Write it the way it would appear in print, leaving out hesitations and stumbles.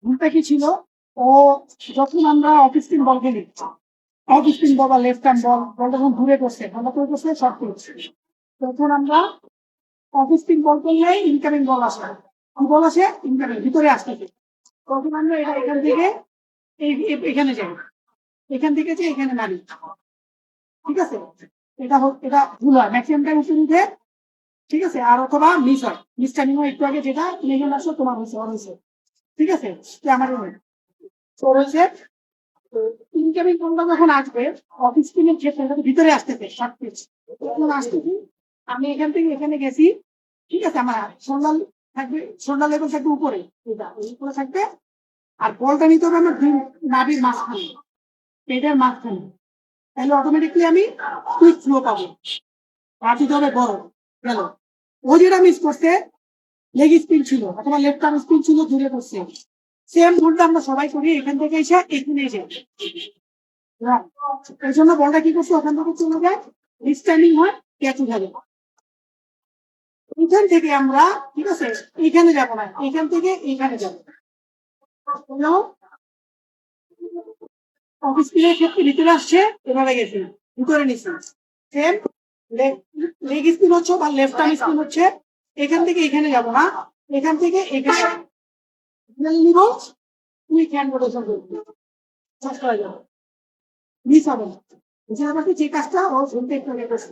ভুলটা কি ছিল, ও যখন আমরা অফ স্পিন বল খেলি, অফ স্পিন বল বা লেফট হ্যান্ড বল, বলটা যখন ঘুরে করছে, আমরা করে করছে শর্ট করছে, তখন আমরা অফ স্পিন বল করলে ইনকামিং বল আসে, কি বল আসে, ইনকামিং ভিতরে আসতেছে, তখন আমরা এটা এখান থেকে এখানে যাই, এখান থেকে যে এখানে নামি, ঠিক আছে, এটা ভুল হয় ম্যাক্সিমাম টাইম উপরে উঠে, ঠিক আছে, আর অথবা মিস হয়, মিস টাইমিং হয় একটু আগে, যেটা তুমি এখানে আসো তোমার হয়েছে, ওর হয়েছে, ঠিক আছে, আমার ওর হয়েছে। ইনকামিং কোনটা যখন আসবে, অফ স্ক্রিনের ক্ষেত্রে এটা তো ভিতরে আসতেছে শর্ট পিচ, তখন আসতেছি আমি এখান থেকে এখানে গেছি, ঠিক আছে, আমার শোল্ডার থাকবে, শোল্ডার লেভেল থাকবে উপরে, এটা উপরে থাকবে, আর বলটা নিতে হবে আমার দুই নাভির মাঝখানে, পেটের মাঝখানে, তাহলে অটোমেটিকলি আমি কুইক ফ্লো পাবো, আর দিতে হবে বড় গেল। ও যেটা মিস করছে লেগ স্পিন ছিল অথবা লেফট আর্ম স্পিন ছিল, দূরে করছে, সেম ভুলটা আমরা সবাই করি, এখান থেকে এসে এখানে এসে, এই জন্য বলটা কি করছে, ওখান থেকে চলে যায়, স্ট্যান্ডিং হয়, ক্যাচ উঠে যাবে, এখান থেকে আমরা, ঠিক আছে, এখানে যাবো না, এখান থেকে এখানে যাবো, অফ স্পিনের ক্ষেত্রে ভিতরে আসছে, এভাবে গেছি, ভিতরে নিছি, সেম লেগ স্পিন হচ্ছে বা লেফট আর্ম স্পিন হচ্ছে, এখান থেকে এখানে যাবো না, এখান থেকে এখানে নিব, কুইক হ্যান্ড রোটেশন করবো, চাষ করা যাবে, মিস হবে না, বুঝতে পারছি যে কাজটা ও শুনতে একটু আগে করছে।